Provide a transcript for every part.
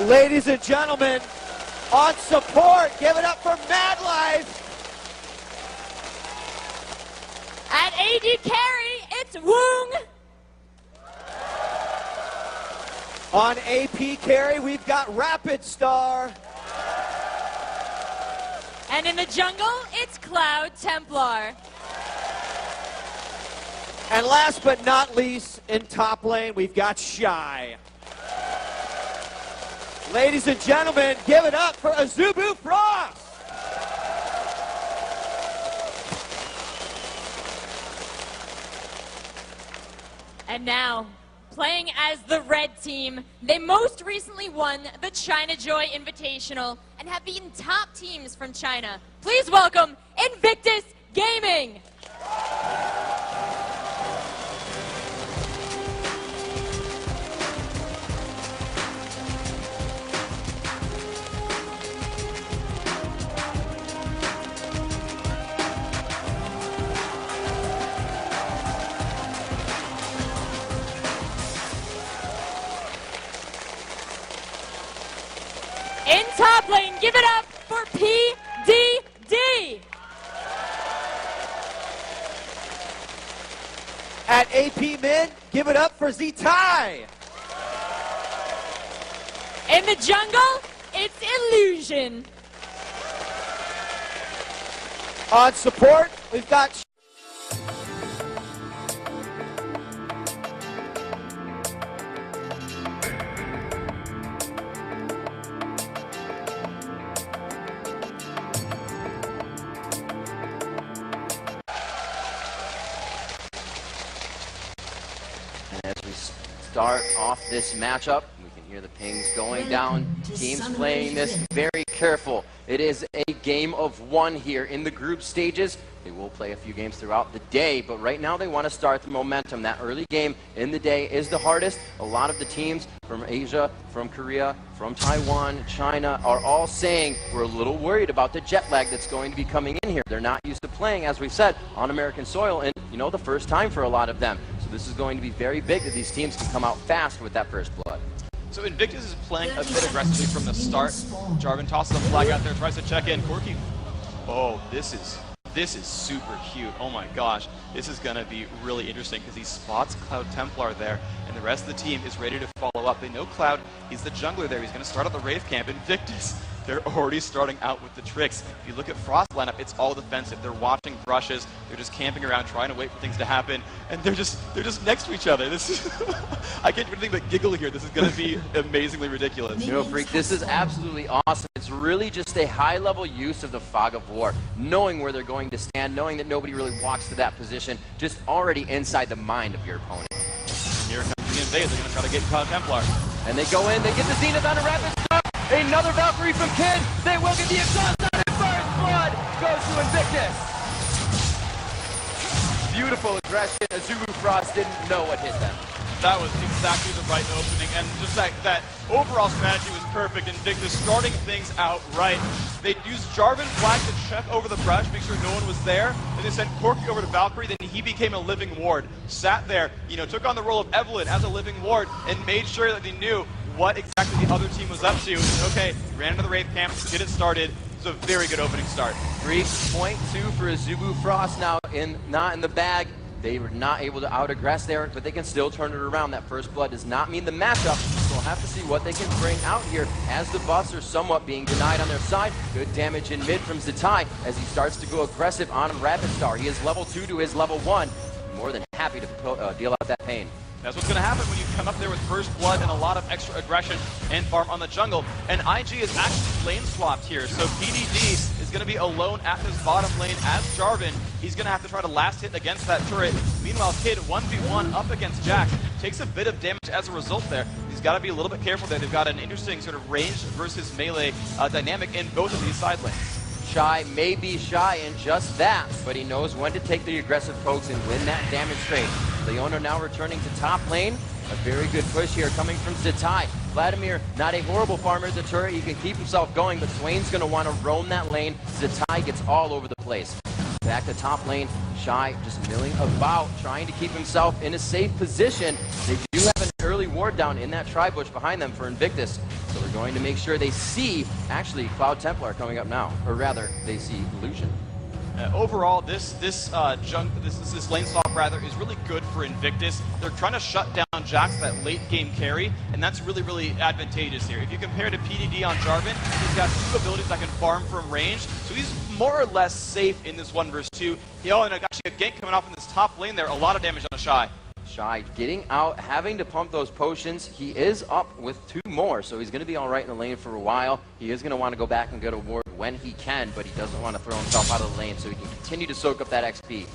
Ladies and gentlemen, on support, give it up for Mad Life. At AD carry, it's Woong. On AP carry, we've got Rapid Star. And in the jungle, it's Cloud Templar. And last but not least, in top lane, we've got Shy. Ladies and gentlemen, give it up for Azubu Frost. And now, playing as the red team, they most recently won the China Joy Invitational and have beaten top teams from China. Please welcome Invictus Gaming. In top lane, give it up for PDD. At AP mid, give it up for Zetai. In the jungle, it's Illusion. On support, we've got as we start off this matchup, we can hear the pings going down. Teams playing this very careful. It is a game of one here in the group stages. They will play a few games throughout the day, but right now they want to start the momentum. That early game in the day is the hardest. A lot of the teams from Asia, from Korea, from Taiwan, China are all saying we're a little worried about the jet lag that's going to be coming in here. They're not used to playing, as we've said, on American soil, and you know, the first time for a lot of them. So this is going to be very big that these teams can come out fast with that first blood. So Invictus is playing a bit aggressively from the start. Jarvan tosses a flag out there, tries to check in. Corky, oh, this is super cute. Oh my gosh, this is gonna be really interesting because he spots Cloud Templar there, and the rest of the team is ready to follow up. They know Cloud, he's the jungler there. He's gonna start out the Wraith camp. Invictus, they're already starting out with the tricks. If you look at Frost lineup, it's all defensive. They're watching brushes. They're just camping around, trying to wait for things to happen, and they're just next to each other. This is I can't do anything but giggle here. This is going to be amazingly ridiculous. You know, Freak, this is absolutely awesome. It's really just a high-level use of the Fog of War, knowing where they're going to stand, knowing that nobody really walks to that position, just already inside the mind of your opponent. And here comes the invade. They're going to try to get Cloud Templar. And they go in, they get the Zenith on a rapid start. Another Valkyrie from Kid. They will get the exhaust on it. First blood goes to Invictus. Beautiful aggression. Azubu Frost didn't know what hit them. That was exactly the right opening, and just that overall strategy was perfect. Invictus starting things out right. They used Jarvan flag to check over the brush, make sure no one was there. Then they sent Corky over to Valkyrie, then he became a living ward. Sat there, you know, took on the role of Evelyn as a living ward, and made sure that they knew what exactly the other team was up to. Okay, ran into the Wraith camp, get it started. It's a very good opening start. 3.2 for Azubu Frost now, not in the bag. They were not able to out-aggress there, but they can still turn it around. That first blood does not mean the matchup, so we'll have to see what they can bring out here as the buffs are somewhat being denied on their side. Good damage in mid from Zetai as he starts to go aggressive on Rapid Star. He is level 2 to his level 1. More than happy to deal out that pain. That's what's going to happen when you come up there with first blood and a lot of extra aggression and farm on the jungle. And IG is actually lane swapped here, so PDD is going to be alone at this bottom lane as Jarvan. He's going to have to try to last hit against that turret. Meanwhile, Kid 1v1 up against Jack. Takes a bit of damage as a result there. He's got to be a little bit careful there. They've got an interesting sort of range versus melee dynamic in both of these side lanes. Shy may be shy in just that, but he knows when to take the aggressive pokes and win that damage trade. Leona now returning to top lane. A very good push here coming from Zetai. Vladimir, not a horrible farmer at the turret. He can keep himself going, but Swain's going to want to roam that lane. Zetai gets all over the place. Back to top lane. Shy just milling about, trying to keep himself in a safe position. They do have an early ward down in that tri-bush behind them for Invictus. So they're going to make sure they see, actually, Cloud Templar coming up now. Or rather, they see Illusion. Overall, this lane swap rather is really good for Invictus. They're trying to shut down Jax, that late game carry, and that's really, really advantageous here. If you compare to PDD on Jarvan, he's got 2 abilities that can farm from range, so he's more or less safe in this 1 versus 2. Oh, and actually a gank coming off in this top lane there, a lot of damage on a Shy. Shy getting out, having to pump those potions. He is up with 2 more, so he's going to be all right in the lane for a while. He is going to want to go back and get a ward when he can, but he doesn't want to throw himself out of the lane so he can continue to soak up that XP.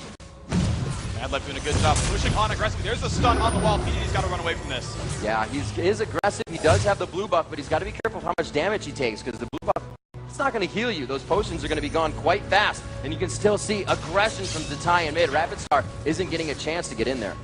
Madlife doing a good job pushing on aggressively. There's a stun on the wall. PDD's got to run away from this. Yeah, he is aggressive. He does have the blue buff, but he's got to be careful of how much damage he takes, because the blue buff, it's not going to heal you. Those potions are going to be gone quite fast, and you can still see aggression from Zatai in mid. Rapid Star isn't getting a chance to get in there.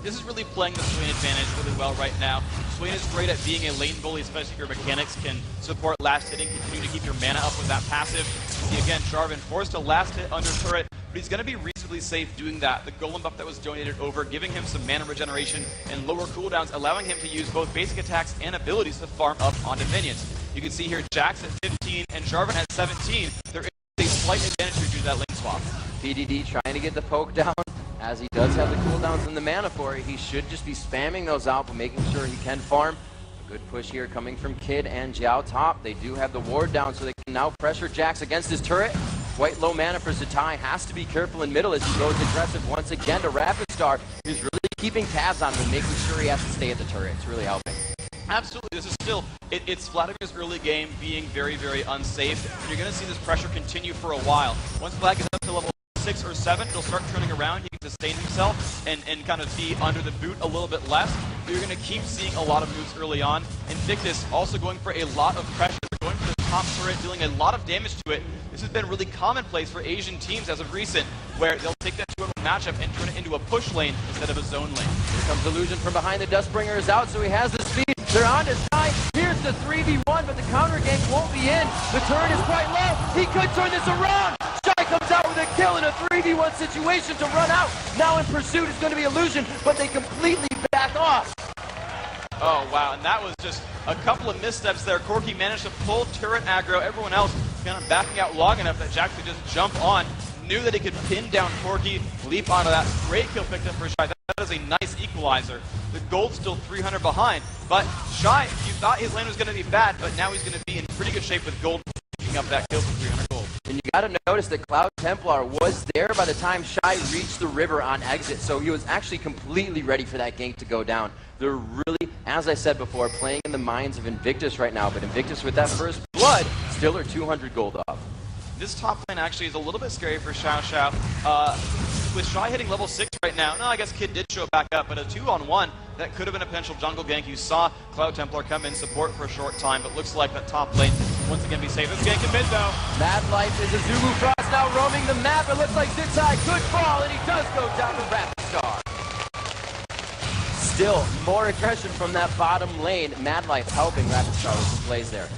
This is really playing the Swain advantage really well right now. Swain is great at being a lane bully, especially if your mechanics can support last hitting, continue to keep your mana up with that passive. See again, Jarvan forced a last hit under turret, but he's going to be reasonably safe doing that. The golem buff that was donated over, giving him some mana regeneration and lower cooldowns, allowing him to use both basic attacks and abilities to farm up onto minions. You can see here Jax at 15 and Jarvan at 17. There is a slight advantage due to that lane swap. PDD trying to get the poke down. As he does have the cooldowns and the mana for it, he should just be spamming those out, but making sure he can farm. A good push here coming from Kid and Jiao top. They do have the ward down, so they can now pressure Jax against his turret. Quite low mana for Zatai. Has to be careful in middle as he goes aggressive once again to Rapid Star, who's really keeping tabs on him and making sure he has to stay at the turret. It's really helping. Absolutely, this is still, it's Vladimir's early game being very, very unsafe, and you're going to see this pressure continue for a while. Once Vlad gets up to level 6 or 7, he'll start turning around, he can sustain himself and kind of be under the boot a little bit less, but you're going to keep seeing a lot of moves early on. Invictus also going for a lot of pressure, going for the top turret, dealing a lot of damage to it. This has been really commonplace for Asian teams as of recent, where they'll take that 2-1 matchup and turn it into a push lane instead of a zone lane. Here comes Illusion from behind. The Dustbringer is out, so he has the speed. They're on his side. Here's the 3v1, but the counter gank won't be in. The turret is quite low. He could turn this around. Shy comes out with a kill in a 3v1 situation to run out. Now in pursuit is going to be Illusion, but they completely back off. Oh, wow, and that was just a couple of missteps there. Corki managed to pull turret aggro. Everyone else kind of backing out long enough that Jax could just jump on. Knew that he could pin down Corki, leap onto that. Great kill picked up for Shy. That is a nice equalizer. The gold's still 300 behind, but Shy, you thought his lane was going to be bad, but now he's going to be in pretty good shape with gold picking up that kill for 300 gold. And you got to notice that Cloud Templar was there by the time Shy reached the river on exit, so he was actually completely ready for that gank to go down. They're really, as I said before, playing in the minds of Invictus right now, but Invictus with that first blood still are 200 gold up. This top lane actually is a little bit scary for Xiao Xiao. With Shy hitting level 6 right now, no, I guess Kid did show back up, but a 2-on-1, that could have been a potential jungle gank. You saw Cloud Templar come in support for a short time, but looks like that top lane once again be safe. This gank in mid though. Madlife is Azubu Frost now roaming the map. It looks like Zitai could fall, and he does go down to Rapid Star. Still, more aggression from that bottom lane. Madlife helping Rapid Star with some plays there.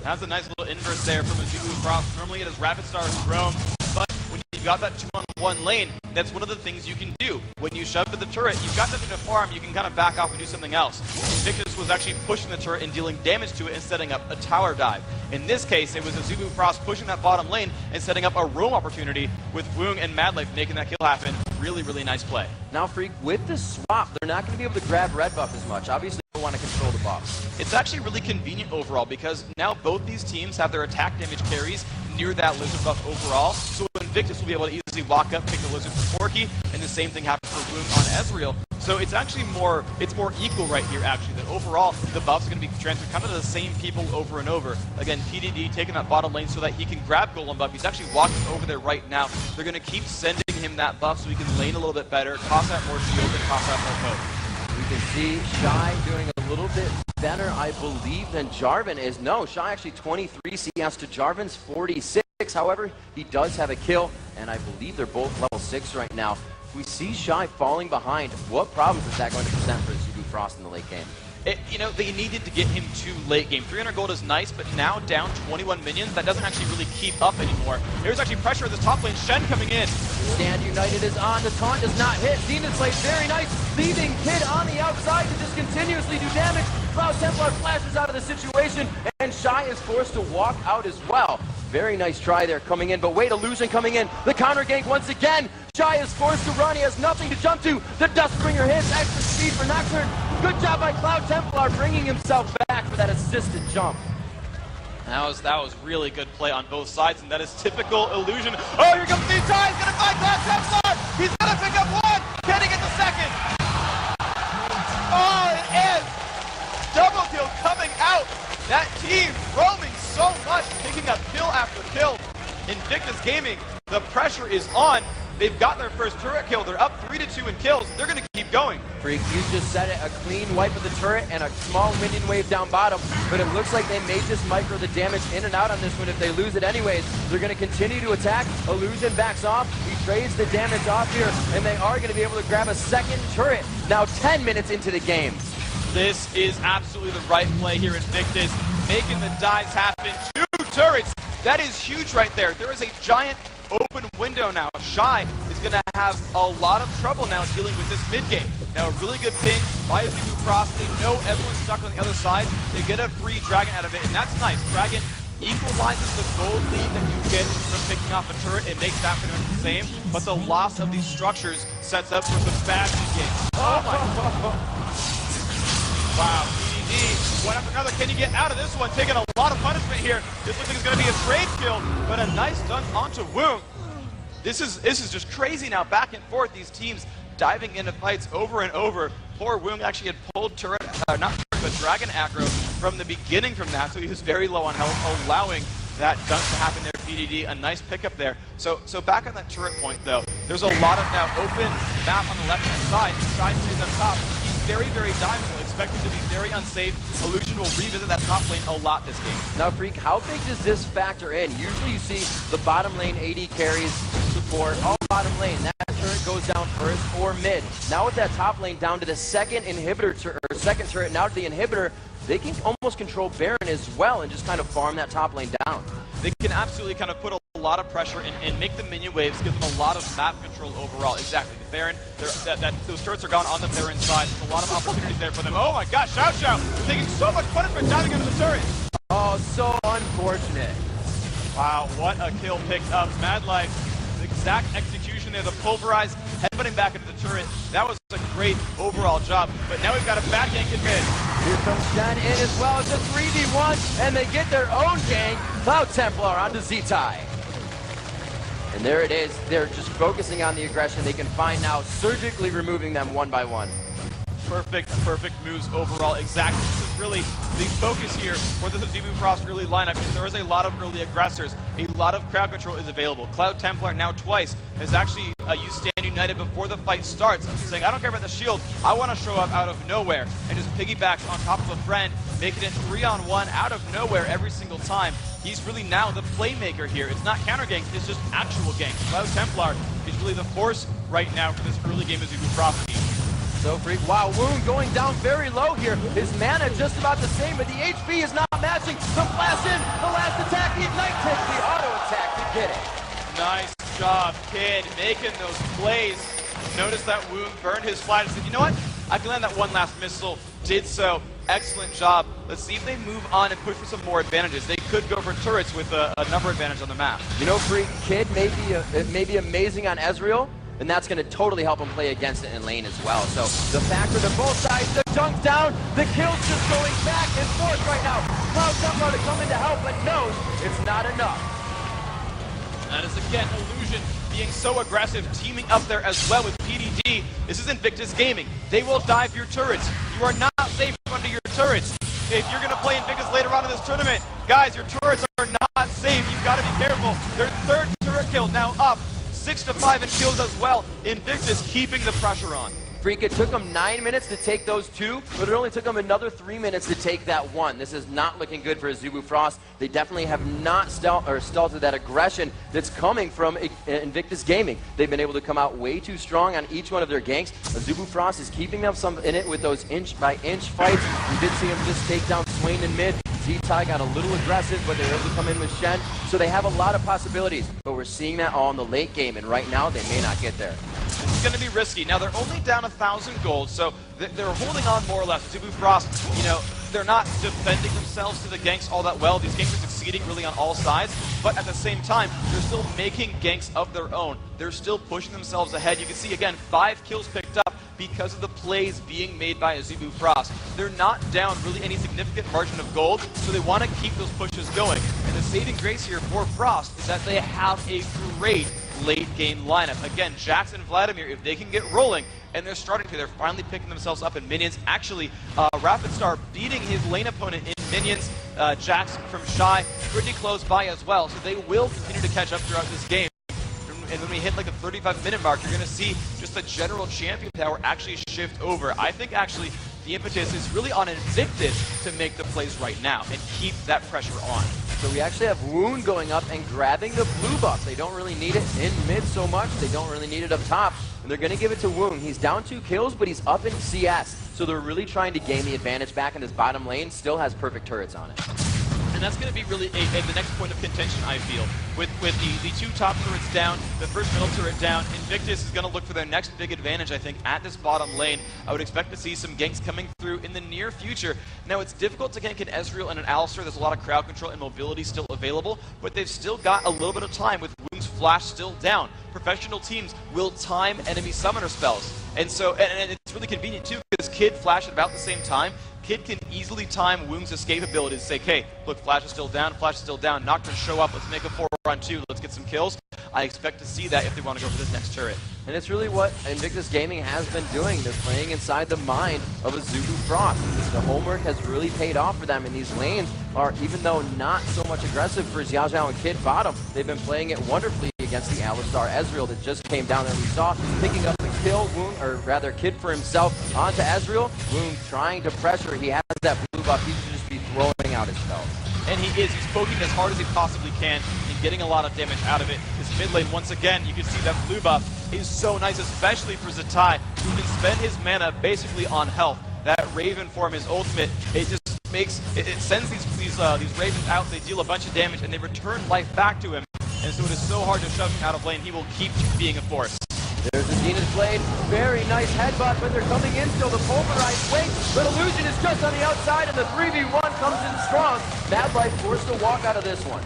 That's a nice little inverse there from Azubu Frost. Normally it is Rapid Star's roam, but when you've got that 2-on-1 lane, that's one of the things you can do. When you shove to the turret, you've got nothing to farm, you can kind of back off and do something else. Invictus was actually pushing the turret and dealing damage to it and setting up a tower dive. In this case, it was Azubu Frost pushing that bottom lane and setting up a roam opportunity with Woong and Madlife making that kill happen. Really, really nice play. Now, Freak, with the swap, they're not going to be able to grab red buff as much. Obviously, they want to control the buffs. It's actually really convenient overall because now both these teams have their attack damage carries near that lizard buff overall. So Invictus will be able to easily walk up, pick the lizard for Corki, and the same thing happens for Woong on Ezreal. So it's actually more equal right here actually, that overall the buffs are going to be transferred kind of to the same people over and over. Again, PDD taking that bottom lane so that he can grab Golem buff. He's actually walking over there right now. They're going to keep sending him that buff so he can lane a little bit better, toss out more shield, and toss out more poke. We can see Shy doing a little bit better, I believe, than Jarvan is. No, Shy actually 23 CS to Jarvan's 46. However, he does have a kill, and I believe they're both level 6 right now. We see Shy falling behind. What problems is that going to present for Azubu Frost in the late game? they needed to get him to late game. 300 gold is nice, but now down 21 minions, that doesn't actually really keep up anymore. There's actually pressure at this top lane. Shen coming in. Stand United is on. The taunt does not hit. Demon Slate, very nice. Leaving Kid on the outside to just continuously do damage. Cloud Templar flashes out of the situation, and Shy is forced to walk out as well. Very nice try there coming in, but wait, Illusion coming in. The counter gank once again. Shy is forced to run. He has nothing to jump to. The Dustbringer hits. Extra speed for Nocturne. Good job by Cloud Templar bringing himself back for that assisted jump. That was really good play on both sides, and that is typical Illusion. Oh, here comes Shy. He's going to find Cloud Templar. He's going to pick up one. Can he get the second? Oh, it is. Double kill coming out. That team roaming so much, picking up kill after kill. Invictus Gaming, the pressure is on. They've got their first turret kill. They're up 3-2 in kills. They're going to keep going. Freak, you just said it. A clean wipe of the turret and a small minion wave down bottom. But it looks like they may just micro the damage in and out on this one if they lose it anyways. They're going to continue to attack. Illusion backs off. He trades the damage off here. And they are going to be able to grab a second turret. Now 10 minutes into the game. This is absolutely the right play here, Invictus. Making the dives happen. 2 turrets. That is huge right there. There is a giant open window now. Shy is going to have a lot of trouble now dealing with this mid game. Now a really good ping by Azubu Cross. They know everyone's stuck on the other side. They get a free Dragon out of it, and that's nice. Dragon equalizes the gold lead that you get from picking off a turret. It makes that pretty much the same, but the loss of these structures sets up for some bad mid game. Oh my god. Wow, PDD, one after another. Can you get out of this one? Taking a lot of punishment here. This looks like it's going to be a trade kill, but a nice dunk onto Woong. This is just crazy now, back and forth. These teams diving into fights over and over. Poor Woong actually had pulled turret, not turret, but Dragon aggro from the beginning from that, so he was very low on health, allowing that dunk to happen there. PDD, a nice pickup there. So back on that turret point though, there's a lot of now open map on the left-hand side. Shy stays up top. He's very, very diveable, expected to be very unsafe. Illusion will revisit that top lane a lot this game. Now, Freak, how big does this factor in? Usually you see the bottom lane AD carries support, all bottom lane. That turret goes down first or mid. Now with that top lane down to the second inhibitor, or second turret, now to the inhibitor, they can almost control Baron as well and just kind of farm that top lane down. They can absolutely kind of put a lot of pressure and make the minion waves, give them a lot of map control overall. Exactly. The Baron, those turrets are gone on the Baron side. There's a lot of opportunities there for them. Oh my gosh, Xiao Xiao taking so much punishment diving into the turret. Oh, so unfortunate. Wow, what a kill picked up. Mad Life, the exact execution there, the pulverize, headbutting back into the turret. That was a great overall job. But now we've got a back yank in mid. Here comes Shen in as well. It's a 3v1, and they get their own gank. Cloud Templar onto Z-Tai. And there it is. They're just focusing on the aggression they can find now, surgically removing them one by one. Perfect moves overall. Exactly. This is really the focus here for the Azubu Frost early lineup, because there is a lot of early aggressors. A lot of crowd control is available. Cloud Templar now twice has actually used Stand United before the fight starts, saying, I don't care about the shield, I want to show up out of nowhere, and just piggybacks on top of a friend, making it 3-on-1 out of nowhere every single time. He's really now the playmaker here. It's not counter ganks, it's just actual ganks. Cloud Templar is really the force right now for this early game Azubu Frost team. So Freak, wow, Woong going down very low here. His mana just about the same, but the HP is not matching. The flash in, the last attack, the Ignite takes the auto attack to get it. Nice job, Kid, making those plays. Notice that Woong burned his flash and said, you know what? I can land that one last missile. Did so. Excellent job. Let's see if they move on and push for some more advantages. They could go for turrets with a number advantage on the map. You know, Freak, Kid may be amazing on Ezreal, and that's going to totally help him play against it in lane as well. So the factor to both sides, the dunk down, the kills just going back and forth right now. Cloud Templar to come in to help, but knows it's not enough. That is again Illusion being so aggressive, teaming up there as well with PDD. This is Invictus Gaming. They will dive your turrets. You are not safe under your turrets. If you're going to play Invictus later on in this tournament, guys, your turrets are not safe. You've got to be careful. Their third turret kill now up. 6-5 in kills as well. Invictus keeping the pressure on. Freak, it took them 9 minutes to take those 2, but it only took them another 3 minutes to take that 1. This is not looking good for Azubu Frost. They definitely have not stalled that aggression that's coming from Invictus Gaming. They've been able to come out way too strong on each one of their ganks. Azubu Frost is keeping them some in it with those inch-by-inch fights. We did see him just take down Swain in mid. Z-Tai got a little aggressive, but they were able to come in with Shen. So they have a lot of possibilities, but we're seeing that all in the late game, and right now they may not get there. This is going to be risky. Now, they're only down 1,000 gold, so they're holding on more or less. Azubu Frost, you know, they're not defending themselves to the ganks all that well. These ganks are succeeding really on all sides, but at the same time, they're still making ganks of their own. They're still pushing themselves ahead. You can see, again, 5 kills picked up because of the plays being made by Azubu Frost. They're not down really any significant margin of gold, so they want to keep those pushes going. And the saving grace here for Frost is that they have a great late game lineup. Again, Jax and Vladimir, if they can get rolling, and they're starting to, they're finally picking themselves up in minions. Actually, Rapid Star beating his lane opponent in minions, Jax from Shy, pretty close by as well, so they will continue to catch up throughout this game. And when we hit like the 35-minute mark, you're going to see just the general champion power actually shift over. I think actually the impetus is really on Invictus to make the plays right now and keep that pressure on. So we actually have Wound going up and grabbing the blue buff. They don't really need it in mid so much. They don't really need it up top. And they're going to give it to Wound. He's down 2 kills, but he's up in CS. So they're really trying to gain the advantage back in this bottom lane. Still has perfect turrets on it. And that's going to be really the next point of contention, I feel. With the 2 top turrets down, the first middle turret down, Invictus is going to look for their next big advantage, I think, at this bottom lane. I would expect to see some ganks coming through in the near future. Now, it's difficult to gank an Ezreal and an Alistar. There's a lot of crowd control and mobility still available, but they've still got a little bit of time with Wound's Flash still down. Professional teams will time enemy summoner spells. And so, and it's really convenient, too, because Kid Flash at about the same time. Kid can easily time Woong's escape ability to say, hey, look, Flash is still down, Nocturne show up, let's make a 4-on-2, let's get some kills. I expect to see that if they want to go for this next turret. And it's really what Invictus Gaming has been doing. They're playing inside the mind of Azubu Frost. The homework has really paid off for them, and these lanes are, even though not so much aggressive for Xiao Zhao and Kid bottom, they've been playing it wonderfully against the Alistar Ezreal that just came down there. We saw picking up the kill, Wound, or rather Kid for himself onto Ezreal. Wound trying to pressure. He has that blue buff. He should just be throwing out his spells. And he is. He's poking as hard as he possibly can and getting a lot of damage out of it. This mid lane, once again, you can see that blue buff is so nice, especially for Z-Tai, who can spend his mana basically on health. That Raven form, his ultimate, it just makes, it sends these Ravens out, they deal a bunch of damage, and they return life back to him. And so it is so hard to shove him out of lane. He will keep being a force. There's the Zenith Blade. Very nice headbutt, but they're coming in still. The pulverized wait, but Illusion is just on the outside, and the 3v1 comes in strong. Mad Life forced to walk out of this one.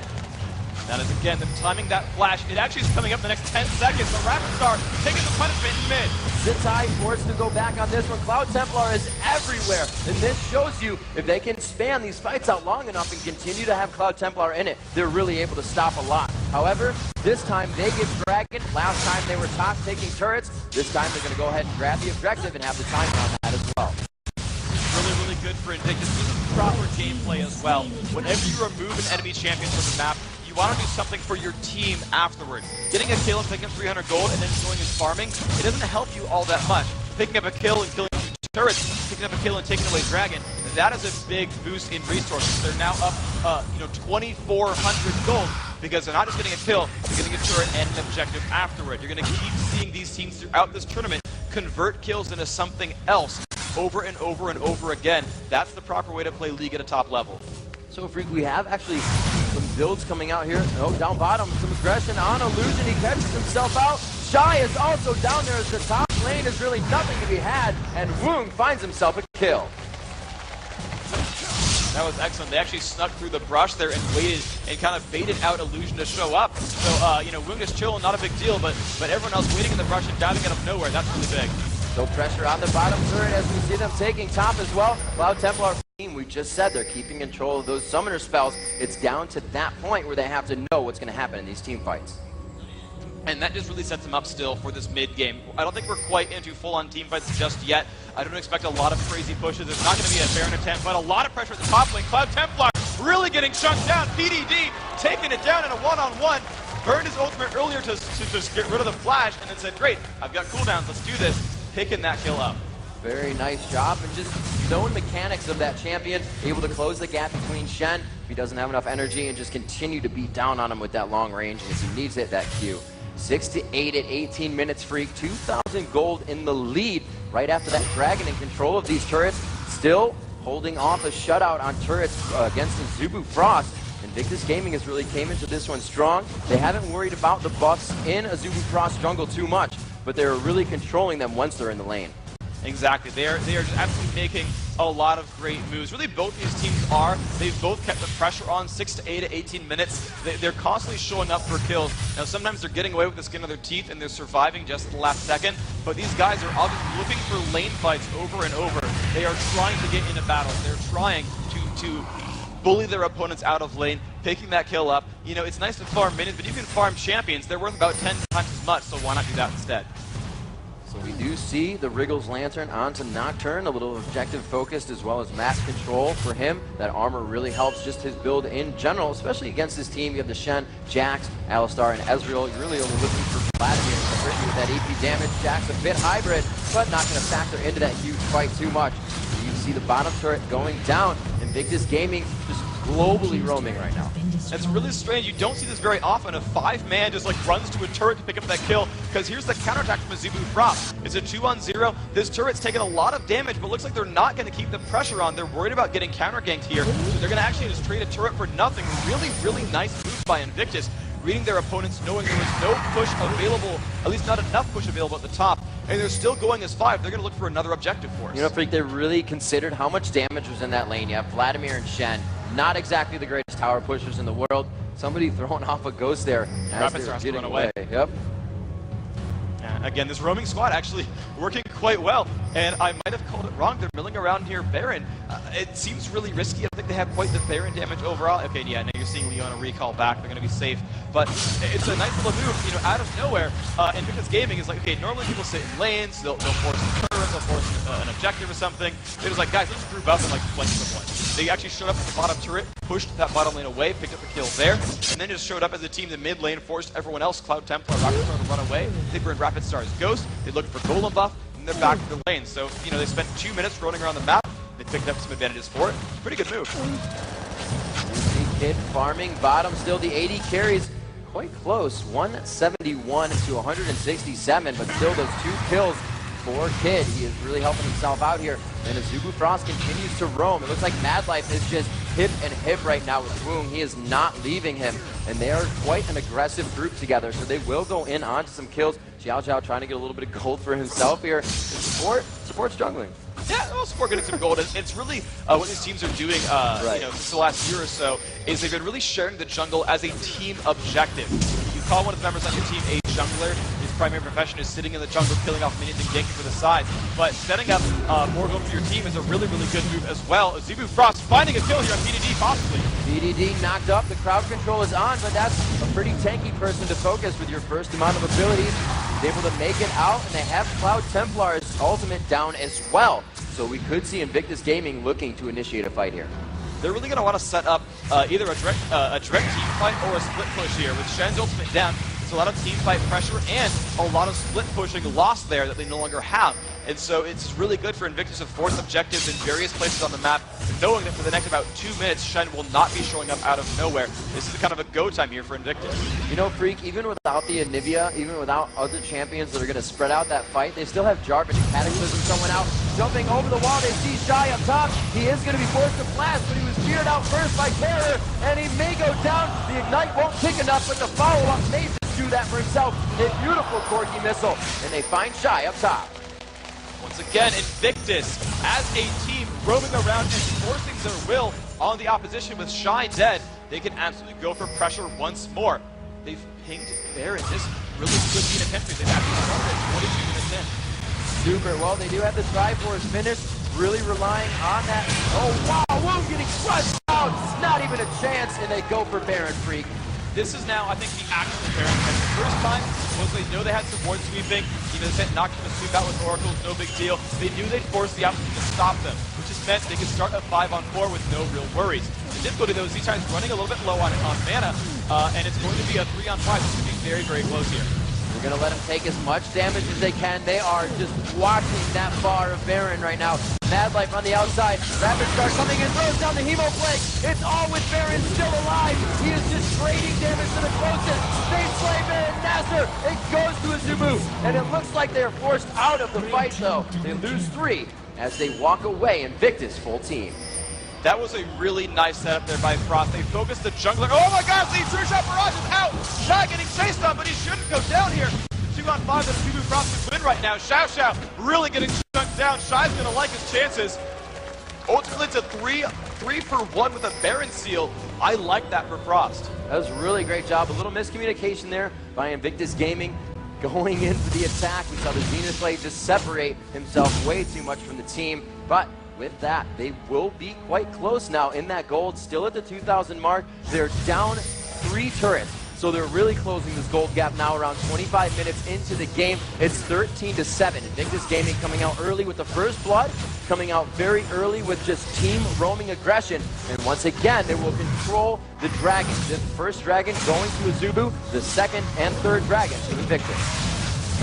That is, again, them timing that flash. It actually is coming up in the next 10 seconds. The Rapid Star taking the punishment in mid. Z-Tai forced to go back on this one. Cloud Templar is everywhere, and this shows you if they can span these fights out long enough and continue to have Cloud Templar in it, they're really able to stop a lot. However, this time they get Dragon. Last time they were top taking turrets. This time they're going to go ahead and grab the objective and have the timer on that as well. Really, really good for Invictus. This is proper gameplay as well. Whenever you remove an enemy champion from the map, you want to do something for your team afterwards. Getting a kill and picking up 300 gold and then going and farming, it doesn't help you all that much. Picking up a kill and killing turrets, picking up a kill and taking away Dragon, that is a big boost in resources. They're now up 2,400 gold because they're not just getting a kill, they're getting a turret and an objective afterward. You're going to keep seeing these teams throughout this tournament convert kills into something else over and over and over again. That's the proper way to play League at a top level. So, Freak, we have actually some builds coming out here. Oh, down bottom, some aggression on Illusion. He catches himself out. Shy is also down there as the top lane is really nothing to be had, and Woong finds himself a kill. That was excellent. They actually snuck through the brush there and waited and kind of baited out Illusion to show up. So, Woong is chilling, not a big deal, but everyone else waiting in the brush and diving out of nowhere, that's really big. So pressure on the bottom turret as we see them taking top as well. Cloud Templar team, we just said they're keeping control of those summoner spells. It's down to that point where they have to know what's going to happen in these team fights. And that just really sets them up still for this mid-game. I don't think we're quite into full-on team fights just yet. I don't expect a lot of crazy pushes. There's not going to be a Baron attempt, but a lot of pressure at the top lane. Cloud Templar really getting chunked down. PDD taking it down in a one-on-one. Burned his ultimate earlier to just get rid of the flash and then said, great, I've got cooldowns, let's do this. picking that kill up. Very nice job, and just known mechanics of that champion, able to close the gap between Shen if he doesn't have enough energy, and just continue to beat down on him with that long range as he needs it, that Q. 6-8 at 18 minutes, Freak. 2,000 gold in the lead right after that Dragon in control of these turrets. Still holding off a shutout on turrets against Azubu Frost. Invictus Gaming has really came into this one strong. They haven't worried about the buffs in Azubu Frost jungle too much, but they're really controlling them once they're in the lane. Exactly. They are just absolutely making a lot of great moves. Really, both these teams are. They've both kept the pressure on 6-8 at 18 minutes. They're constantly showing up for kills. Now, sometimes they're getting away with the skin of their teeth and they're surviving just the last second, but these guys are obviously looking for lane fights over and over. They are trying to get into battles. They're trying to bully their opponents out of lane, picking that kill up. You know, it's nice to farm minions, but you can farm champions. They're worth about 10 times as much, so why not do that instead? So we do see the Wriggles Lantern onto Nocturne, a little objective focused as well as map control for him. That armor really helps just his build in general, especially against this team. You have the Shen, Jax, Alistar, and Ezreal. You're really only looking for Vladimir with that AP damage. Jax a bit hybrid, but not going to factor into that huge fight too much. So you see the bottom turret going down. Invictus Gaming just globally roaming right now. It's really strange. You don't see this very often. A 5-man just like runs to a turret to pick up that kill, because here's the counterattack from Azubu Frost. It's a 2-on-0. This turret's taking a lot of damage, but looks like they're not going to keep the pressure on. They're worried about getting counter-ganked here, so they're going to actually just trade a turret for nothing. Really, really nice move by Invictus, reading their opponents, knowing there was no push available, at least not enough push available at the top, and they're still going as 5. They're going to look for another objective for us. You know, Freak, they really considered how much damage was in that lane. You have Vladimir and Shen, not exactly the greatest tower pushers in the world. Somebody throwing off a ghost there as they're getting away. Yep. Again, this roaming squad actually working quite well, and I might have called it wrong. They're milling around here Baron. It seems really risky. I don't think they have quite the Baron damage overall. Okay, yeah, now you're seeing Leona recall back. They're going to be safe, but it's a nice little move, you know, out of nowhere. Invictus Gaming is like, okay, normally people sit in lanes, they'll force a turret, they'll force an objective or something. They're just like, guys, let's group up and like flank someone. They actually showed up at the bottom turret, pushed that bottom lane away, picked up the kill there, and then just showed up as a team in the mid lane, forced everyone else, Cloud Templar, Rocket Star, to run away. They burned Rapid Star's Ghost, they looked for Golem buff, and they're back to the lane. So, you know, they spent 2 minutes rolling around the map, they picked up some advantages for it. Pretty good move. You see Kid farming bottom still, the AD carries quite close, 171 to 167, but still those 2 kills for Kid. He is really helping himself out here. And Azubu Frost continues to roam. It looks like Mad Life is just hip and hip right now with Woong. He is not leaving him. And they are quite an aggressive group together, so they will go in onto some kills. Xiao Zhao trying to get a little bit of gold for himself here. Support's juggling. Yeah, well, support getting some gold. It's really what these teams are doing, you know, since the last year or so, is they've been really sharing the jungle as a team objective. You call one of the members on your team a jungler. His primary profession is sitting in the jungle, killing off minions and ganking for the side. But setting up more gold for your team is a really, really good move as well. Azubu Frost finding a kill here on BDD, possibly. BDD knocked up, the crowd control is on, but that's a pretty tanky person to focus with your first amount of abilities. He's able to make it out, and they have Cloud Templar's ultimate down as well. So we could see Invictus Gaming looking to initiate a fight here. They're really going to want to set up either a direct team fight or a split push here. With Shen's ultimate down, it's a lot of team fight pressure and a lot of split pushing lost there that they no longer have. And so it's really good for Invictus to force objectives in various places on the map, knowing that for the next about 2 minutes, Shen will not be showing up out of nowhere. This is kind of a go time here for Invictus. You know, Freak, even without the Anivia, even without other champions that are going to spread out that fight, they still have Jarvan and Cataclysm someone out. Jumping over the wall, they see Shy up top. He is going to be forced to blast, but he was feared out first by Terror, and he may go down. The Ignite won't pick enough, but the follow-up may just do that for himself. A beautiful Corki missile, and they find Shy up top. Once again, Invictus, as a team, roaming around and forcing their will on the opposition with Shy dead, they can absolutely go for pressure once more. They've pinged Baron. This really could be an attempt. They've actually started 22 minutes in. Super well, they do have the Triforce finished, really relying on that. Oh wow, Woong getting crushed out, not even a chance, and they go for Baron, Freak. This is now, I think, the actual Baron catch. The first time was they know they had some ward sweeping. You know, they sent Nocturne to sweep out with Oracles, no big deal. They knew they'd force the opposition to stop them, which just meant they could start a 5-on-4 with no real worries. The difficulty, though, is these times running a little bit low on mana, and it's going to be a 3-on-5. This could be very, very close here. They're going to let him take as much damage as they can. They are just watching that bar of Baron right now. Mad Life on the outside. Rapid Start coming in, throws down the Hemo Plague. It's all with Baron still alive. He is just trading damage to the closest. They slay Baron Nasser. It goes to Azubu. And it looks like they are forced out of the fight, though. They lose 3 as they walk away. Invictus full team. That was a really nice setup there by Frost. They focused the jungler. Oh my gosh, the true shot barrage is out! Shy getting chased on, but he shouldn't go down here. 2-on-5 that Azubu Frost could win right now. Xiao Xiao really getting chunked down. Shy's gonna like his chances. Ultimately, it's a 3 for 1 with a Baron seal. I like that for Frost. That was a really great job. A little miscommunication there by Invictus Gaming. Going into the attack, we saw the Zenith Blade just separate himself way too much from the team. But with that, they will be quite close now in that gold. Still at the 2,000 mark. They're down 3 turrets. So they're really closing this gold gap now around 25 minutes into the game. It's 13-7. Invictus Gaming coming out early with the first blood, coming out very early with just team roaming aggression. And once again, they will control the dragon. The first dragon going to Azubu, the second and third dragon to Invictus.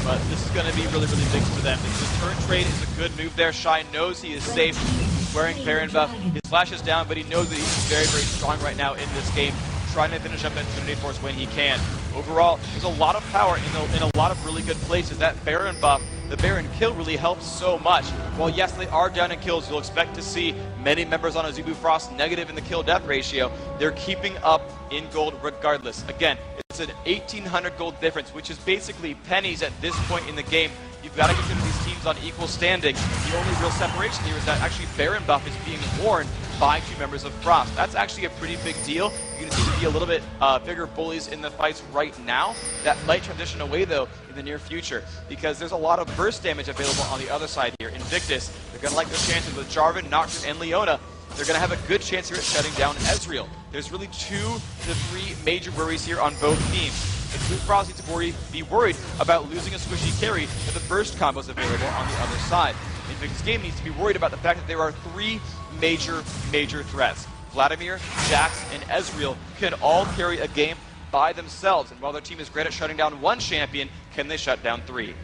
But this is going to be really, really big for them. The turn trade is a good move there. Shy knows he is safe. He's wearing Baron buff. His flash is down, but he knows that he's very, very strong right now in this game, trying to finish up that Infinity Force when he can. Overall, there's a lot of power in a lot of really good places. That Baron buff, the Baron kill really helps so much. While yes, they are down in kills, you'll expect to see many members on Azubu Frost negative in the kill-death ratio. They're keeping up in gold regardless. Again, it's an 1,800 gold difference, which is basically pennies at this point in the game. You've got to consider these teams on equal standing. The only real separation here is that actually Baron buff is being worn by 2 members of Frost. That's actually a pretty big deal. You're going to see to be a little bit bigger bullies in the fights right now. That might transition away, though, in the near future, because there's a lot of burst damage available on the other side here. Invictus, they're going to like their chances with Jarvan, Nocturne, and Leona. They're going to have a good chance here at shutting down Ezreal. There's really 2 to 3 major worries here on both teams. Azubu Frost needs to be worried about losing a squishy carry if the burst combo is available on the other side. Invictus Game needs to be worried about the fact that there are 3 major threats. Vladimir, Jax, and Ezreal can all carry a game by themselves, and while their team is great at shutting down 1 champion, can they shut down 3?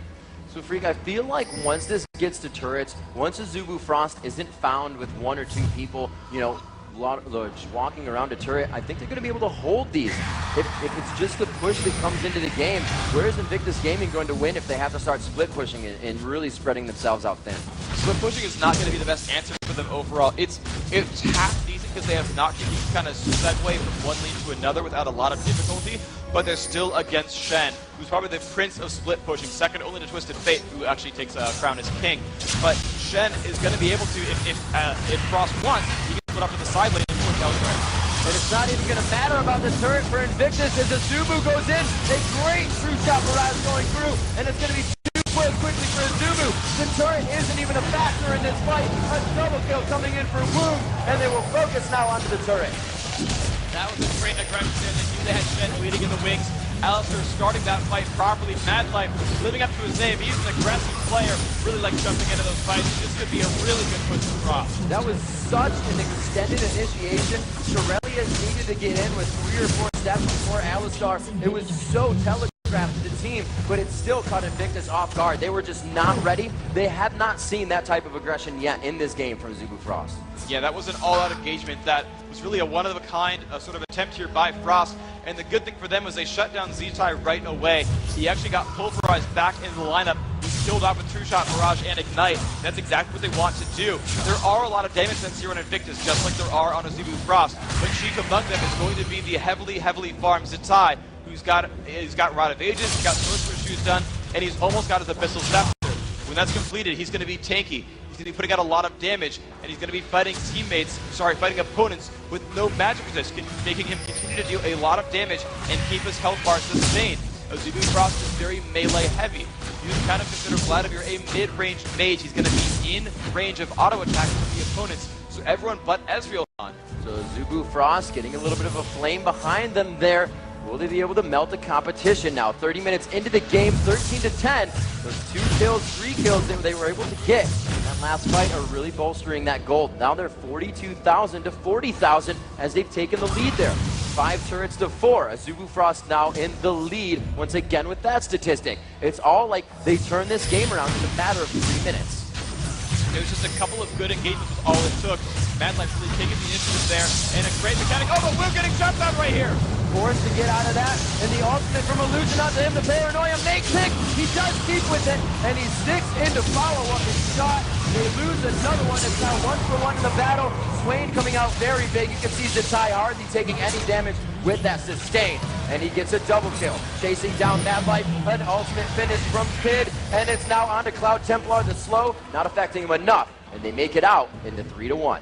So Freak, I feel like once this gets to turrets, once Azubu Frost isn't found with 1 or 2 people, you know, just walking around a turret, I think they're going to be able to hold these. If it's just the push that comes into the game, where is Invictus Gaming going to win if they have to start split pushing it and really spreading themselves out thin? Split pushing is not going to be the best answer for them overall. It's half decent because they have Nocturne. You can kind of segue from one lane to another without a lot of difficulty, but they're still against Shen, who's probably the prince of split pushing, second only to Twisted Fate, who actually takes a crown as king. But Shen is going to be able to, if Frost wants, he can split up to the side lane and push elsewhere. And it's not even going to matter about the turret for Invictus as Azubu goes in. A great true shot barrage going through, and it's going to be 2 kills quickly for Azubu. The turret isn't even a factor in this fight. A double kill coming in for Wound, and they will focus now onto the turret. That was a great aggression there. They knew they had Shen leading in the wings. Alistair starting that fight properly. Mad Life living up to his name. He's an aggressive player. Really like jumping into those fights. This could be a really good push to Frost. That was such an extended initiation. Shirelius needed to get in with 3 or 4 steps before Alistar. It was so telegraphed to the team, but it still caught Invictus off guard. They were just not ready. They have not seen that type of aggression yet in this game from Azubu Frost. Yeah, that was an all-out engagement that was really a one-of-a-kind sort of attempt here by Frost. And the good thing for them was they shut down Zetai right away. He actually got pulverized back into the lineup. He killed off with True Shot, Barrage, and Ignite. That's exactly what they want to do. There are a lot of damage sense here on Invictus, just like there are on Azubu Frost. But chief among them is going to be the heavily farmed Zetai, he's got Rod of Ages, he's got Sorcerer's Shoes done, and he's almost got his Abyssal Scepter. When that's completed, he's going to be tanky. He's going to be putting out a lot of damage, and he's going to be fighting opponents with no magic resist, making him continue to do a lot of damage and keep his health bar sustained. Azubu Frost is very melee heavy. You can kind of consider Vladimir a mid-range mage. He's going to be in range of auto attacks from the opponents, so everyone but Ezreal on. So Azubu Frost getting a little bit of a flame behind them there. Will they be able to melt the competition now? 30 minutes into the game, 13-10. Those 2 kills, 3 kills that they were able to get. That that last fight are really bolstering that gold. Now they're 42,000 to 40,000 as they've taken the lead there. 5 turrets to 4. Azubu Frost now in the lead once again with that statistic. It's all like they turn this game around in a matter of 3 minutes. It was just a couple of good engagements was all it took. Mad Life really taking the initiative there, and a great mechanic. Oh, but we're getting jumped on right here. Forced to get out of that, and the ultimate from Illusion out to him. The Paranoia makes it. He does keep with it, and he sticks into follow-up his shot. They lose another one. It's now 1-for-1 in the battle. Swain coming out very big. You can see Zatai hardly taking any damage with that sustain, and he gets a double kill. Chasing down Mad Life, an ultimate finish from Kid, and it's now on to Cloud Templar, the slow, not affecting him enough, and they make it out into 3-1.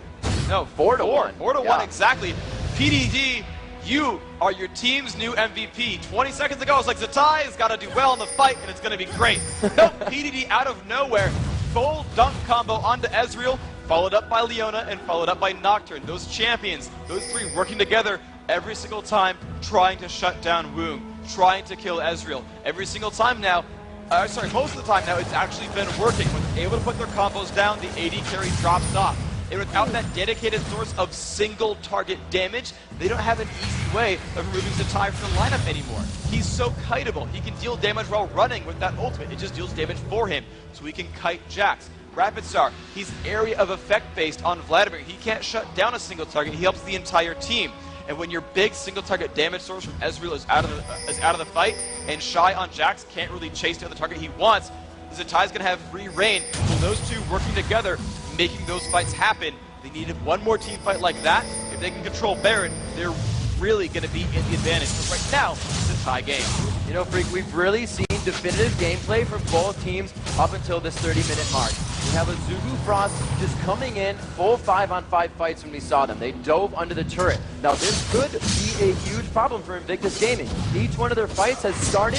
No, 4-1. 4-1, exactly. PDD, you are your team's new MVP. 20 seconds ago, I was like, Zatai has got to do well in the fight, and it's going to be great. No, PDD out of nowhere, full dunk combo onto Ezreal, followed up by Leona, and followed up by Nocturne. Those champions, those three working together every single time, trying to shut down Woong, trying to kill Ezreal. Every single time now, most of the time now, it's actually been working. When they're able to put their combos down, the AD carry drops off. And without that dedicated source of single target damage, they don't have an easy way of removing Zatai from the lineup anymore. He's so kiteable. He can deal damage while running with that ultimate. It just deals damage for him, so he can kite Jax. Rapid Star, he's area of effect based on Vladimir. He can't shut down a single target. He helps the entire team. And when your big single target damage source from Ezreal is out of the fight, and Shy on Jax can't really chase down the target he wants, Zatai's gonna have free reign. So those two working together, making those fights happen. They needed one more team fight like that. If they can control Baron, they're really going to be in the advantage. But right now, it's a tie game. You know, Freak, we've really seen definitive gameplay from both teams up until this 30-minute mark. We have Azubu Frost just coming in full 5-on-5 fights when we saw them. They dove under the turret. Now, this could be a huge problem for Invictus Gaming. Each one of their fights has started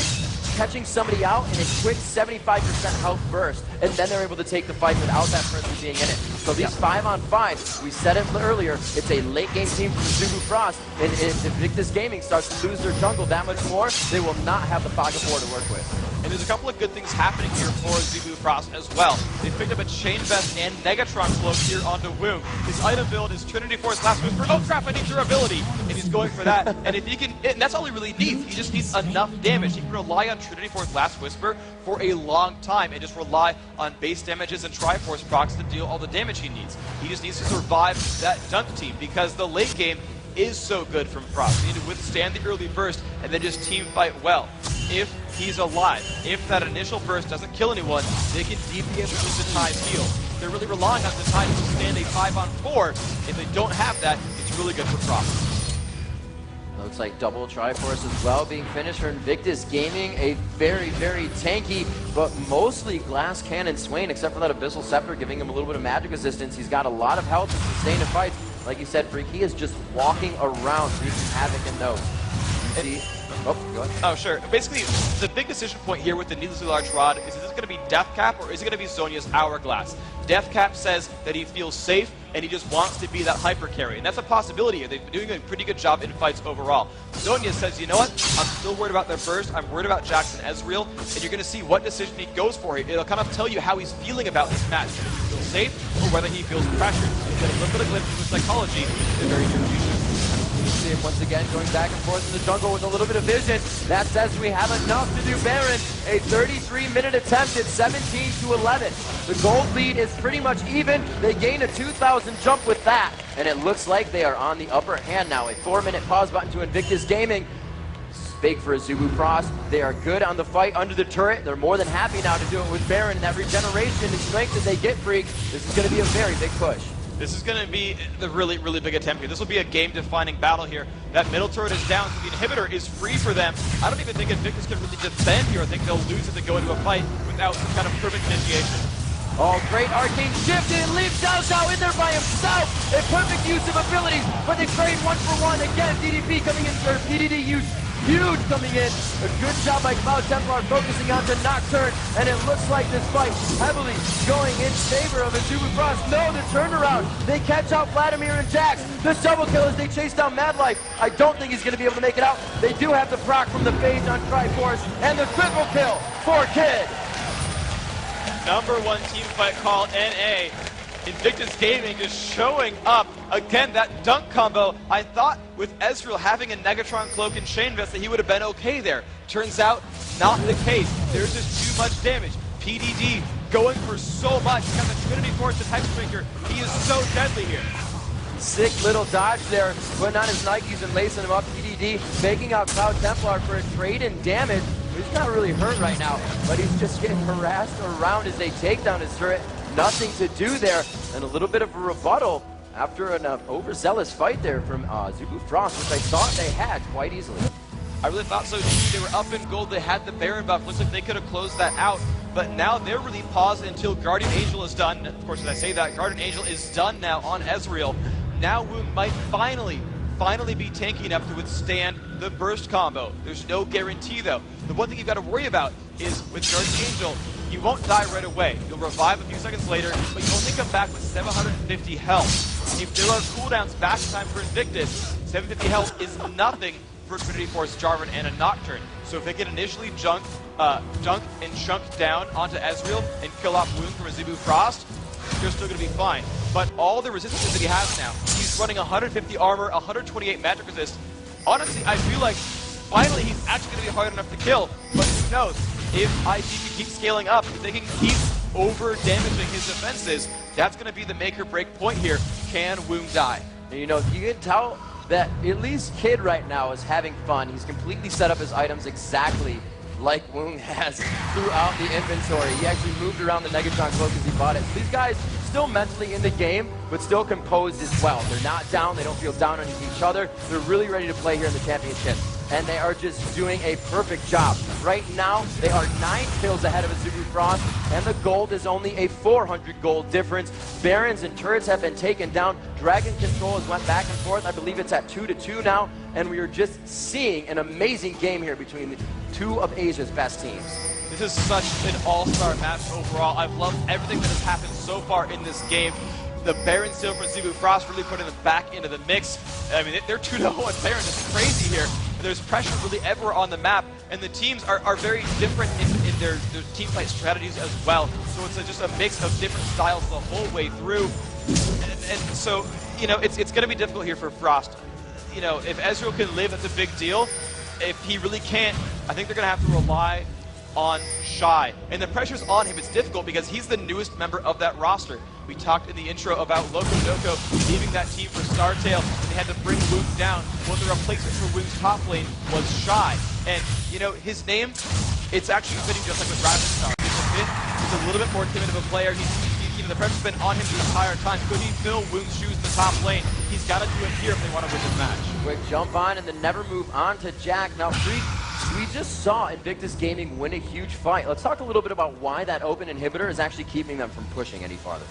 catching somebody out in a quick 75% health burst, and then they're able to take the fight without that person being in it. So these 5-on-5, we said it earlier, it's a late game team from Azubu Frost, and if Invictus Gaming starts to lose their jungle that much more, they will not have the Fog of War to work with. And there's a couple of good things happening here for Azubu Frost as well. They picked up a Chain Vest and Negatron Cloak here onto Woong. His item build is Trinity Force Last Whisper. Oh crap, I need durability! And he's going for that. And if he can, and that's all he really needs. He just needs enough damage. He can rely on Trinity Force Last Whisper for a long time and just rely on base damages and Triforce procs to deal all the damage he needs. He just needs to survive that dunk team because the late game is so good from Frost. You need to withstand the early burst and then just team fight well. If he's alive, if that initial burst doesn't kill anyone, they can deviate with Zatai's heal. They're really relying on Zatai to stand a 5-on-4. If they don't have that, it's really good for Frost. Looks like double Triforce as well being finished for Invictus Gaming. A very, very tanky, but mostly Glass Cannon Swain, except for that Abyssal Scepter giving him a little bit of magic resistance. He's got a lot of health to sustain in fights. Like you said, Freak, he is just walking around wreaking havoc in those. You see? Oh, go ahead. Oh, sure. Basically, the big decision point here with the needlessly large rod is this going to be Death Cap or is it going to be Zhonya's Hourglass? Death Cap says that he feels safe and he just wants to be that hyper carry, and that's a possibility. They've been doing a pretty good job in fights overall. Zhonya says, you know what? I'm still worried about their burst. I'm worried about Jackson Ezreal, and you're going to see what decision he goes for. It'll kind of tell you how he's feeling about this match. Whether he feels safe or whether he feels pressured. He'll get a little bit of glimpse into psychology in the very near future. See him once again going back and forth in the jungle with a little bit of vision. That says we have enough to do Baron. A 33-minute attempt at 17-11. The gold lead is pretty much even. They gain a 2,000 jump with that. And it looks like they are on the upper hand now. A 4-minute pause button to Invictus Gaming. Big for Azubu Frost. They are good on the fight under the turret. They're more than happy now to do it with Baron. And that regeneration and strength that they get, Freak, this is going to be a very big push. This is going to be the really, really big attempt here. This will be a game-defining battle here. That middle turret is down, so the inhibitor is free for them. I don't even think Invictus can really defend here. I think they'll lose if they go into a fight without some kind of perfect initiation. Oh, great arcane shift, and it leaves Zhao Zhao in there by himself. A perfect use of abilities, but they trade 1-for-1. Again, DDP coming in, or PDD use huge coming in. A good job by Cloud Templar focusing onto Nocturne, and it looks like this fight heavily going in favor of Azubu Frost. No, the turnaround. They catch out Vladimir and Jax. The double kill as they chase down Mad Life. I don't think he's going to be able to make it out. They do have the proc from the phage on Triforce, and the triple kill for Kid. #1 team fight call, NA. Invictus Gaming just showing up. Again, that dunk combo, I thought with Ezreal having a Negatron cloak and Chain Vest that he would have been okay there. Turns out, not the case. There's just too much damage. PDD going for so much. He's got the Trinity Force and Hexbreaker. He is so deadly here. Sick little dodge there, putting on his Nikes and lacing him up. PDD faking out Cloud Templar for a trade in damage. He's not really hurt right now, but he's just getting harassed around as they take down his turret. Nothing to do there, and a little bit of a rebuttal after an overzealous fight there from Azubu Frost, which I thought they had quite easily. I really thought so too. They were up in gold, they had the Baron buff. Looks like they could have closed that out, but now they're really paused until Guardian Angel is done. Of course, as I say that, Guardian Angel is done now on Ezreal. Now Wound might finally be tanky enough to withstand the burst combo. There's no guarantee though. The one thing you've got to worry about is with Guardian Angel, you won't die right away. You'll revive a few seconds later, but you only come back with 750 health. If there are cooldowns back in time for Invictus, 750 health is nothing for Trinity Force, Jarvan, and a Nocturne. So if they can initially dunk and chunk down onto Ezreal and kill off Wound from Azubu Frost, you're still going to be fine. But all the resistances that he has now, he's running 150 armor, 128 magic resist. Honestly, I feel like finally he's actually going to be hard enough to kill, but who knows? If IG can keep scaling up, if they can keep over-damaging his defenses, that's going to be the make or break point here. Can Wound die? And you know, you can tell that at least Kid right now is having fun. He's completely set up his items exactly like Wound has throughout the inventory. He actually moved around the Negatron cloak as he bought it. So these guys still mentally in the game, but still composed as well. They're not down, they don't feel down on each other. They're really ready to play here in the championship. And they are just doing a perfect job. Right now, they are 9 kills ahead of Azubu Frost, and the gold is only a 400 gold difference. Barons and turrets have been taken down. Dragon Control has went back and forth. I believe it's at 2-2 now, and we are just seeing an amazing game here between the two of Asia's best teams. This is such an all-star match overall. I've loved everything that has happened so far in this game. The Baron steal from Azubu Frost really putting them back into the mix. I mean, they're 2-0 and Baron is crazy here. There's pressure really everywhere on the map, and the teams are very different in their team fight strategies as well. So it's just a mix of different styles the whole way through. And so, you know, it's going to be difficult here for Frost. You know, if Ezreal can live, that's a big deal. If he really can't, I think they're going to have to rely on Shy. And the pressure's on him. It's difficult because he's the newest member of that roster. We talked in the intro about Loco Doco leaving that team for Startail, and they had to bring Wound down. Well, the replacement for Wound's top lane was Shy. And, you know, his name, it's actually fitting just like with Raven. He's a little bit more timid of a player. You know, the pressure's been on him the entire time. Could he fill Wound's shoes in the top lane? He's got to do it here if they want to win this match. Quick jump on and then never move on to Jack. Now, we just saw Invictus Gaming win a huge fight. Let's talk a little bit about why that open inhibitor is actually keeping them from pushing any farther.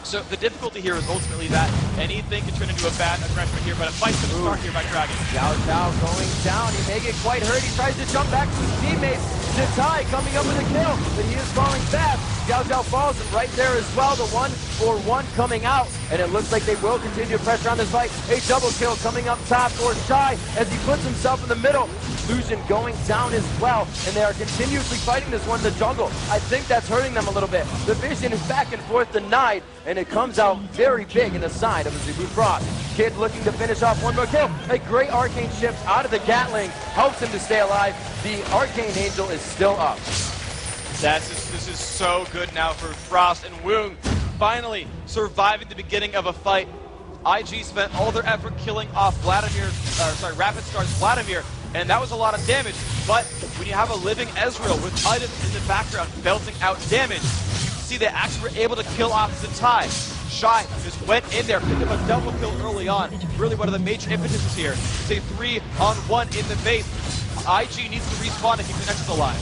So the difficulty here is ultimately that anything can turn into a bad aggression here, but a fight's going to start here by Dragon. Xiao Xiao going down. He may get quite hurt. He tries to jump back to his teammates. Jatai coming up with a kill, but he is falling fast. Xiao Xiao falls right there as well. The 1-for-1 coming out, and it looks like they will continue to pressure on this fight. A double kill coming up top for Shy as he puts himself in the middle. Illusion going down as well, and they are continuously fighting this one in the jungle. I think that's hurting them a little bit. The vision is back and forth denied, and it comes out very big in the side of Azubu Frost. Kid looking to finish off one more kill. A great arcane shift out of the Gatling helps him to stay alive. The Arcane Angel is still up. This is so good now for Frost and Wound. Finally surviving the beginning of a fight. IG spent all their effort killing off Rapid Scar's Vladimir, and that was a lot of damage. But when you have a living Ezreal with items in the background belting out damage, you can see they actually were able to kill off Zatai. Shy just went in there, picked up a double kill early on. Really one of the major impetuses here. It's a 3-on-1 in the base. IG needs to respawn to keep the Nexus alive.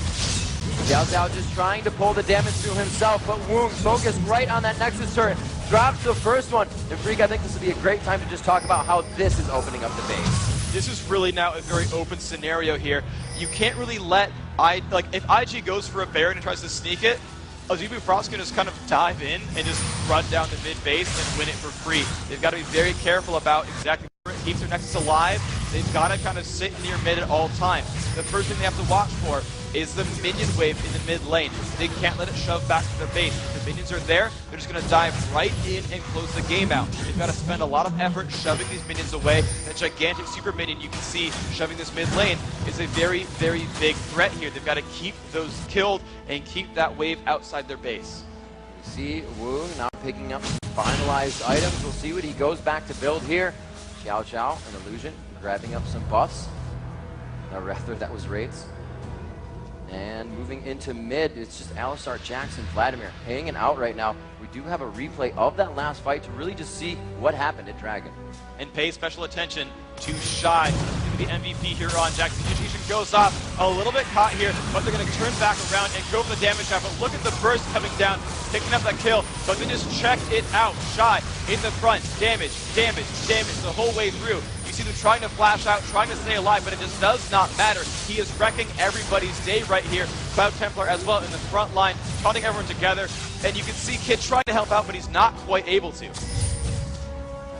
Xiao Xiao just trying to pull the damage through himself, but Woong focused right on that Nexus turret. Drops the first one. And Freak, I think this would be a great time to just talk about how this is opening up the base. This is really now a very open scenario here. You can't really let, if IG goes for a Baron and tries to sneak it, Azubu Frost can just kind of dive in and just run down the mid base and win it for free. They've got to be very careful about exactly where it keeps their Nexus alive they've got to kind of sit near mid at all times. The first thing they have to watch for is the minion wave in the mid lane. They can't let it shove back to their base. If the minions are there, they're just going to dive right in and close the game out. They've got to spend a lot of effort shoving these minions away. That gigantic super minion you can see shoving this mid lane is a very, very big threat here. They've got to keep those killed and keep that wave outside their base. We see Wu now picking up some finalized items. We'll see what he goes back to build here. Xiao Xiao, an illusion, grabbing up some buffs. Or rather, that was raids. And moving into mid, it's just Alistar, Jackson, Vladimir hanging out right now. We do have a replay of that last fight to really just see what happened at Dragon. And pay special attention to Shy, the MVP here on Jackson. Education goes off a little bit caught here, but they're going to turn back around and go for the damage trap. But look at the burst coming down, picking up that kill, but then just check it out. Shy in the front, damage, damage, damage the whole way through. You see them trying to flash out, trying to stay alive, but it just does not matter. He is wrecking everybody's day right here. Cloud Templar as well in the front line, taunting everyone together. And you can see Kid trying to help out, but he's not quite able to.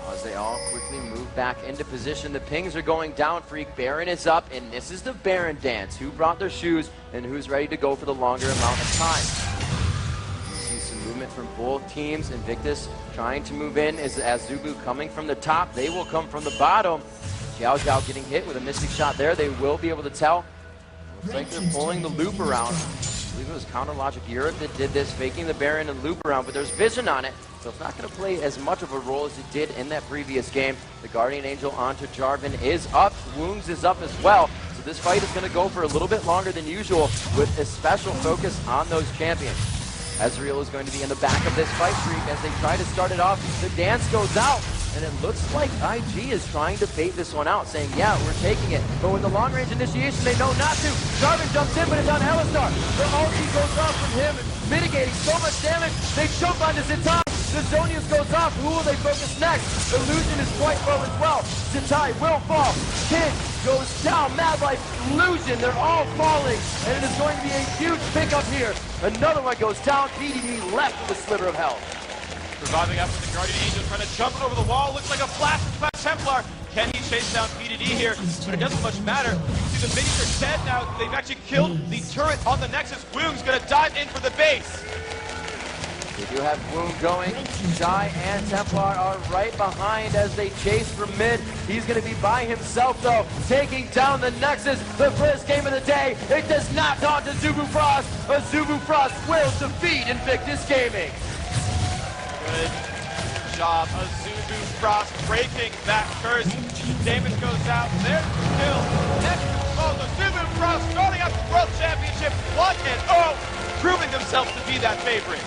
As they all quickly move back into position, the pings are going down. Freak Baron is up, and this is the Baron dance. Who brought their shoes and who's ready to go for the longer amount of time? You see some movement from both teams. Invictus trying to move in is Azubu coming from the top. They will come from the bottom. Xiao Xiao getting hit with a mystic shot there. They will be able to tell. Looks like they're pulling the loop around. I believe it was Counter Logic Europe that did this, faking the Baron and loop around, but there's vision on it, so it's not going to play as much of a role as it did in that previous game. The Guardian Angel onto Jarvan is up. Woungs is up as well. So this fight is going to go for a little bit longer than usual with a special focus on those champions. Ezreal is going to be in the back of this fight, Freak, as they try to start it off. The dance goes out, and it looks like IG is trying to bait this one out, saying, yeah, we're taking it. But with the long-range initiation, they know not to. Jarvan jumps in, but it's on Alistar. The ulti goes off from him, mitigating so much damage. They jump onto Zitai. The Zonius goes off. Who will they focus next? Illusion is quite low as well. Zitai will fall. Kid goes down. Mad Life, Illusion, they're all falling. And it is going to be a huge pickup here. Another one goes down. PDD left with a sliver of health. Surviving after the Guardian Angel trying to jump over the wall. Looks like a flash from Templar. Can he chase down PDD here? But it doesn't much matter. See, the minions are dead now. They've actually killed the turret on the Nexus. Woong's going to dive in for the base. They do have Woong going. Shy and Templar are right behind as they chase from mid. He's going to be by himself, though, taking down the Nexus. The first game of the day. It does not daunt Azubu Frost. Azubu Frost will defeat Invictus Gaming. Good job, Azubu Frost breaking that curse. Damage goes out. There's the kill. Next, Azubu Frost starting up the World Championship 1-0, proving themselves to be that favorite.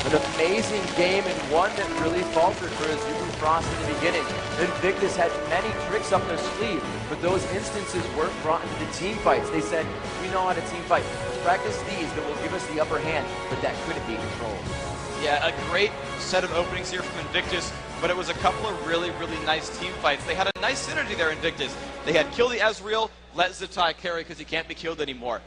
An amazing game and one that really faltered for Azubu Frost in the beginning. Invictus had many tricks up their sleeve, but those instances weren't brought into the team fights. They said, we know how to team fight. Let's practice these that will give us the upper hand, but that couldn't be controlled. Yeah, a great set of openings here from Invictus, but it was a couple of really, really nice team fights. They had a nice synergy there, Invictus. They had kill the Ezreal, let Zitai carry because he can't be killed anymore.